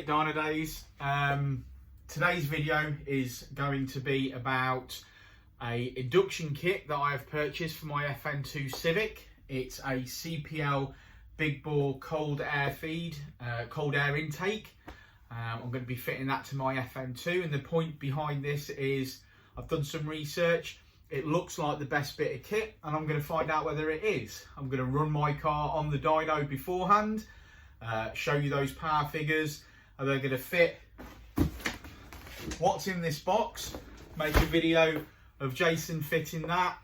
at Dynodaze. Today's video is going to be about a induction kit that I have purchased for my FN2 Civic. It's a CPL big bore cold air feed, cold air intake. I'm going to be fitting that to my FN2, and the point behind this is I've done some research. It looks like the best bit of kit, and I'm going to find out whether it is. I'm going to run my car on the dyno beforehand, show you those power figures, and they're going to fit what's in this box, make a video of Jason fitting that,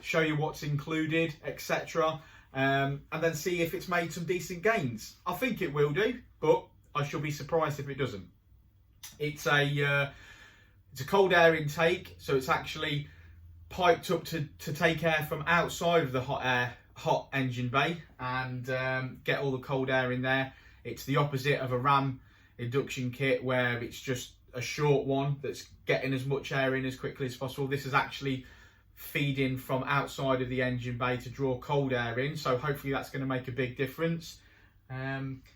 show you what's included, etc. And then see if it's made some decent gains. I think it will do, but I shall be surprised if it doesn't. It's a cold air intake, so it's actually piped up to take air from outside of the hot engine bay and get all the cold air in there. It's the opposite of a Ram induction kit where it's just a short one that's getting as much air in as quickly as possible. This is actually feeding from outside of the engine bay to draw cold air in, so hopefully that's going to make a big difference.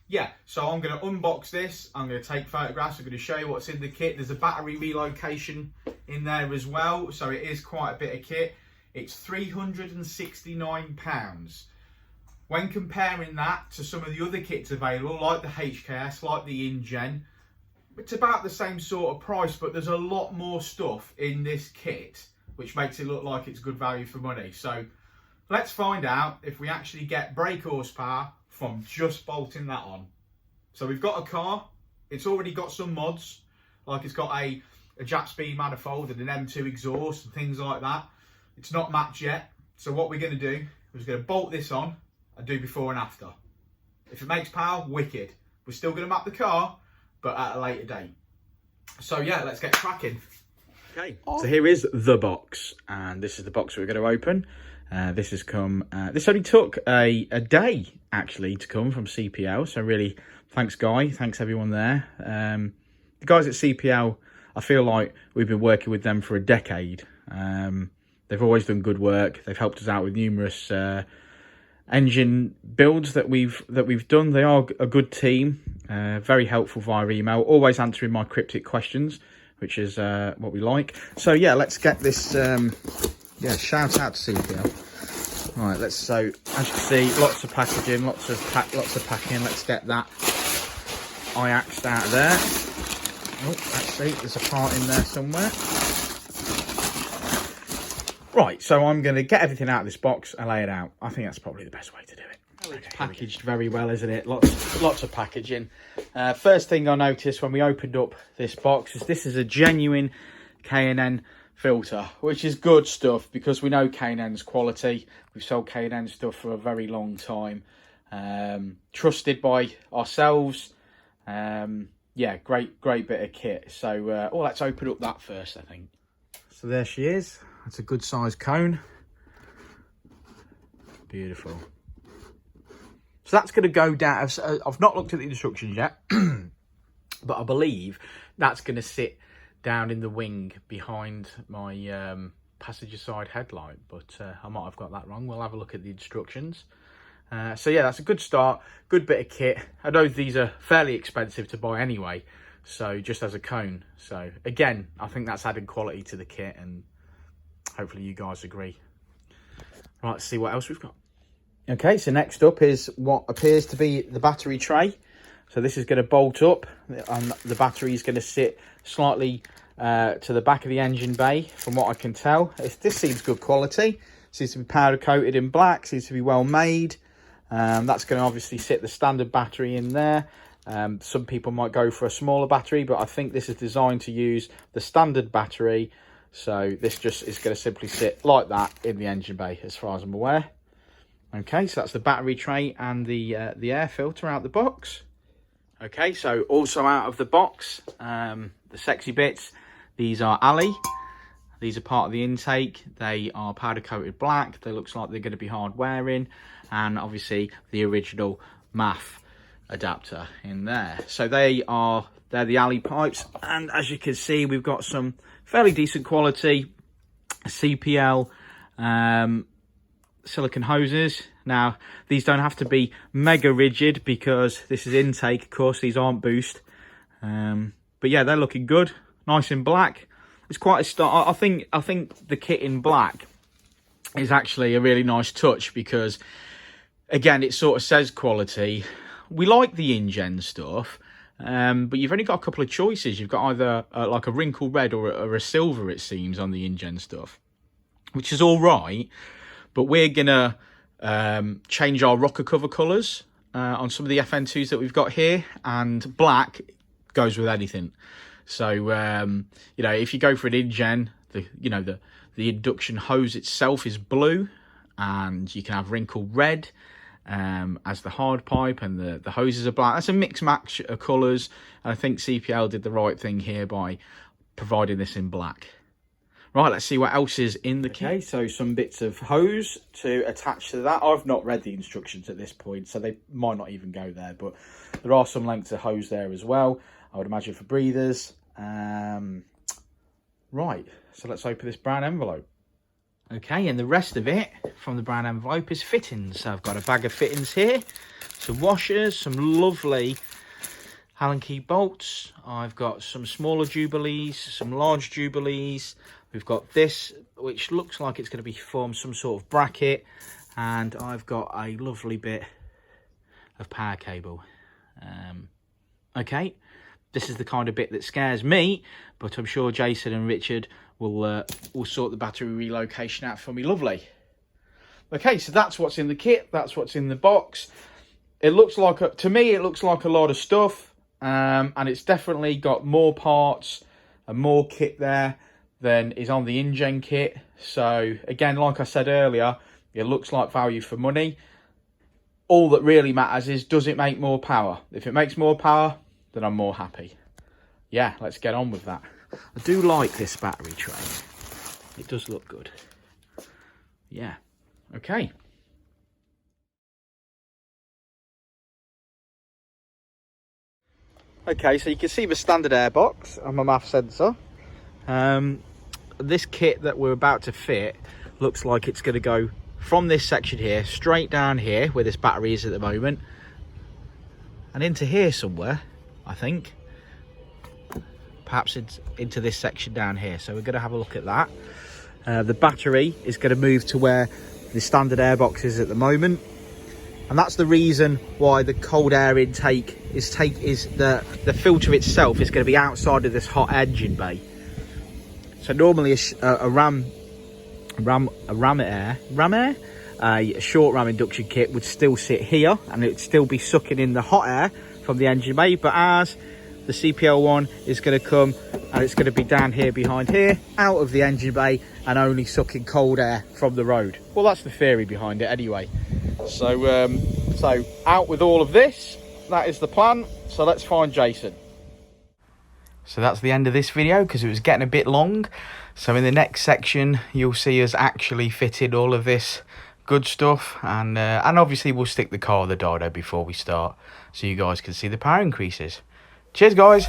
Yeah, so I'm going to unbox this, I'm going to take photographs, I'm going to show you what's in the kit. There's a battery relocation in there as well, so it is quite a bit of kit. It's £369. When comparing that to some of the other kits available, like the HKS, like the InGen, it's about the same sort of price, but there's a lot more stuff in this kit, which makes it look like it's good value for money. So let's find out if we actually get brake horsepower from just bolting that on. So we've got a car, it's already got some mods, like it's got a jack speed manifold and an M2 exhaust and things like that. It's not mapped yet, so what we're going to do is going to bolt this on and do before and after. If it makes power, wicked. We're still going to map the car, but at a later date. So yeah, let's get cracking. Okay, so here is the box, and this is the box we're going to open. This has come, this only took a day actually to come from CPL, so really thanks Guy, thanks everyone there. The guys at CPL, I feel like we've been working with them for a decade. They've always done good work. They've helped us out with numerous engine builds that we've done. They are a good team, very helpful via email, always answering my cryptic questions, which is what we like. So yeah, let's get this. Yeah, shout out to CPL. Right, so as you can see, lots of packaging, lots of packing. Let's get that eye-axed out of there. Oh, actually, there's a part in there somewhere. Right, so I'm going to get everything out of this box and lay it out. I think that's probably the best way to do it. Okay, it's packaged very well, isn't it? Lots of packaging. First thing I noticed when we opened up this box is this is a genuine K&N filter, which is good stuff because we know K&N's quality. We've sold K&N stuff for a very long time. Trusted by ourselves. Yeah, great bit of kit. So let's open up that first, I think. So there she is. That's a good sized cone. Beautiful. So that's going to go down. I've not looked at the instructions yet, but I believe that's going to sit down in the wing behind my passenger side headlight. But I might have got that wrong. We'll have a look at the instructions. So yeah, that's a good start. Good bit of kit. I know these are fairly expensive to buy anyway. So just as a cone. So again, I think that's added quality to the kit, and hopefully you guys agree. Right, let's see what else we've got. Okay, so next up is what appears to be the battery tray. So this is going to bolt up, and the battery is going to sit slightly to the back of the engine bay, from what I can tell. This seems good quality. Seems to be powder coated in black, seems to be well made. That's going to obviously sit the standard battery in there. Some people might go for a smaller battery, but I think this is designed to use the standard battery. So this just is going to simply sit like that in the engine bay, as far as I'm aware. Okay, so that's the battery tray and the air filter out the box. Okay, so also out of the box, the sexy bits. These are alley. These are part of the intake. They are powder coated black. They looks like they're going to be hard wearing, and obviously the original MAF adapter in there. So they're the alley pipes, and as you can see, we've got some fairly decent quality CPL silicone hoses. Now, these don't have to be mega rigid because this is intake. Of course, these aren't boost. But yeah, they're looking good, nice in black. It's quite a start. I think the kit in black is actually a really nice touch because, again, it sort of says quality. We like the InGen stuff, but you've only got a couple of choices. You've got either like a wrinkle red or a silver, it seems, on the InGen stuff, which is all right. But we're gonna change our rocker cover colours on some of the FN2s that we've got here, and black goes with anything. So you know, if you go for an InGen, the induction hose itself is blue, and you can have wrinkle red as the hard pipe, and the hoses are black. That's a mix match of colours, and I think CPL did the right thing here by providing this in black. Right, let's see what else is in the kit. Okay, so some bits of hose to attach to that. I've not read the instructions at this point, so they might not even go there, but there are some lengths of hose there as well, I would imagine, for breathers. Right, so let's open this brown envelope. Okay, and the rest of it from the brown envelope is fittings. So I've got a bag of fittings here, some washers, some lovely Allen key bolts. I've got some smaller Jubilees, some large Jubilees. We've got this, which looks like it's going to be from some sort of bracket. And I've got a lovely bit of power cable. Okay, this is the kind of bit that scares me, but I'm sure Jason and Richard will sort the battery relocation out for me. Lovely. Okay, so that's what's in the kit. That's what's in the box. It looks like, to me, it looks like a lot of stuff. And it's definitely got more parts and more kit there than is on the InGen kit. So again, like I said earlier, it looks like value for money. All that really matters is, does it make more power? If it makes more power, then I'm more happy. Yeah, let's get on with that. I do like this battery tray. It does look good. Yeah, okay. Okay, so you can see the standard airbox and my MAF sensor. This kit that we're about to fit looks like it's going to go from this section here, straight down here, where this battery is at the moment, and into here somewhere, I think. Perhaps into this section down here. So we're going to have a look at that. The battery is going to move to where the standard airbox is at the moment. And that's the reason why the cold air intake is the filter itself is going to be outside of this hot engine bay. So normally a short ram induction kit would still sit here, and it would still be sucking in the hot air from the engine bay. But as the CPL one is going to come, and it's going to be down here behind here, out of the engine bay, and only sucking cold air from the road. Well, that's the theory behind it anyway. So so out with all of this. That is the plan. So let's find Jason. So that's the end of this video, because it was getting a bit long. So in the next section, you'll see us actually fitting all of this good stuff, and obviously we'll stick the car or the dyno before we start, so you guys can see the power increases. Cheers, guys.